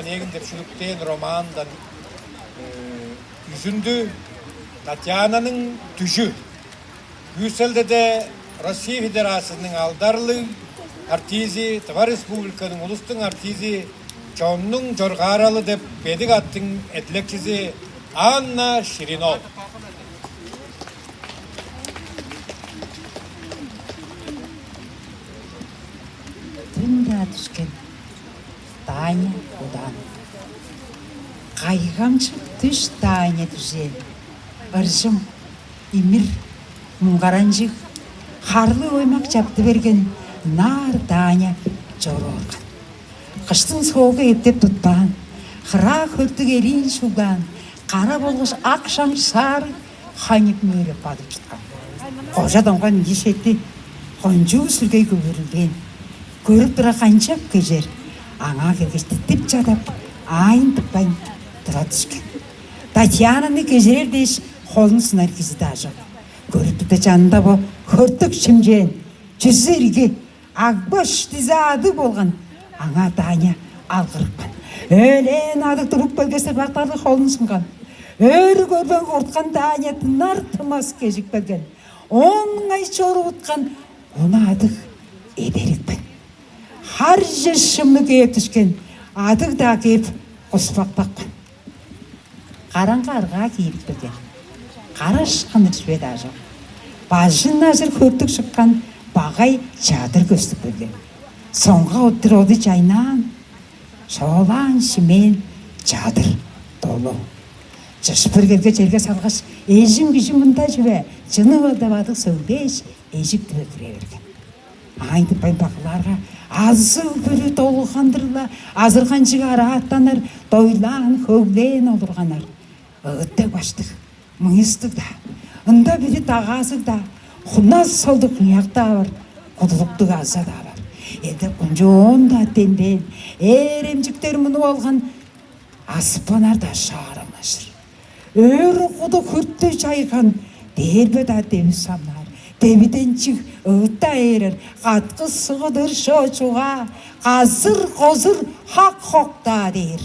Негінде Шүліктен романдан үзінді Татьянаның түші. Гүселде де Россия Федерациясының алдарлы артизи, Тыва Республиканың ұлыстың артизи Чонның жорғаралы деп бедік аттың әтілекчізі Анна Ширинол. Түнде түскен Таня одан. Қайғамшы түш Таня түзе. Ыржым, имір, мұңғаранжық, қарлы оймақ жапты берген нар Таня жоры орған. Қыштың соғы ептеп тұтпан, қыра көртік елін шуған, қара болғыш ақшам сары қанып мөріп бадып тұтқан. Қожаданған ешетті қонжу сүргей көбірілген. Көріп тұра қаншап көжер, аңа кергешті тіп жадап, айын тұппайын тұра түскен. Татьянаны көжерер дейш қолын сынар кезі да жоқ. Көріп тұта жанында бұл көртік шымжен, жүзірге ағбаш тізады болған аңа Таня алғырықпан. Өлен адық тұрып бөлгесі бақтарды қолын сынған. Өрі көрбен қортқан Таня тынар тымас кежік берген. Оның ай шоры ұтқан, оны адық едерікпен. Har жер шымы кеп түскен, адық да кеп қоспақтақпын. Қараңғы арға кейіп берген. Қара шыққан түспеді ажық. Бажын азыр көптік шыққан бағай чадыр көстік берген. Соңға өттір оды жайнан, шолан шимен чадыр долу. Жышпыргерге жерге салғаш, ежім-гүжім мұнда жүбе, жыны өдавадық сөйлеш, ежік түбе кіре берген. Айды байбақыларға азы бүрі толғандырыла, азырған жығары аттаныр, дойлан, көглен олырғанар. Өттек баштық, мұңыстық да, ұнда бірі тағазық да, құнас солдық ұяқта бар, құдылықтық аза да бар. Еді құнжы онда аттенбен, әремжіктер мұны олған аспанарда шарымашыр. Өрі құды күртті жайған, дербі да демі самар. Дебиденчик өтті әрір, қатқы сұғыдыр шоқуға, қазыр қозыр хақ хоқта дейір.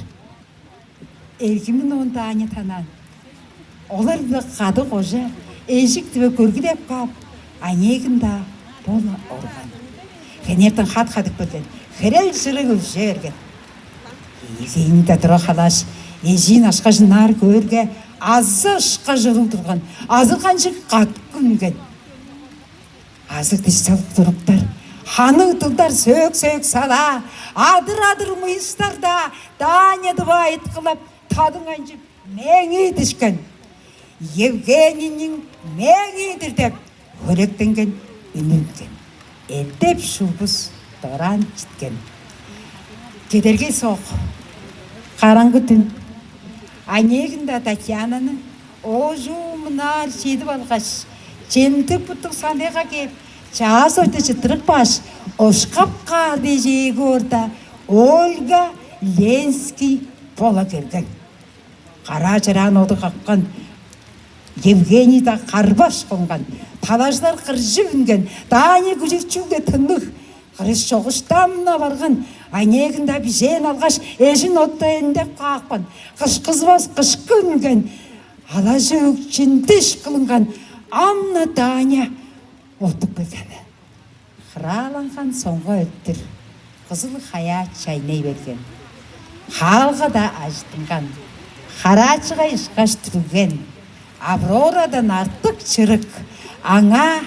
Әлгімін онда аңы танан. Олар да қады қожа, әжіктібі көргідеп қап, анегінде болы орған. Кенердің қат-қадық білген, херел жыры өлші ерген. Егейінде тұра қалаш, ежін ашқа жынар көрге, азы ашқа жырыл тұрған, азырған жық қат күнген. Азыр тісталық тұрыптар, ханы ұтылдар сөк-сөк сала, адыр-адыр мұйыстарда, Таняды байыт қылап, тадың анжып, мәңі дішкен. Евгенийнің мәңі деп, өректенген үнінген. Әттеп шубыз доран жіткен. Кедерге соқ, қараңғы түн. Анегінде Татьянаны, ожу мұнар шедіп алғаш, Жентік бұттық сандайға кеп, жас ойты жытырық баш, ошқап қалды жегі орда, Ольга Ленский бола келген. Қара жыран оды қаққан, Евгений да қарбаш қонған, талаждар қыржы үнген, Таня күжекчуге тынық, қырыс жоғыштамына барған, Анегінде бізен алғаш, әжін оттайындеп қақпан, қышқызбас қышқы үнген, ала жөк жіндіш қылынған, Анна Таня отып бергені. Қыраланған соңға өттір, қызыл хаят шайнай берген. Халға да ажтынған, қарачыға ішқаш түрген, Аврорадан артық чырық, аңа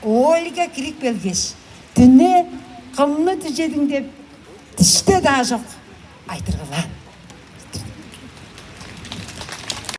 Ольга кірік белгеш. Түнне қымны түжедің деп, тішті да жоқ айтырғылан.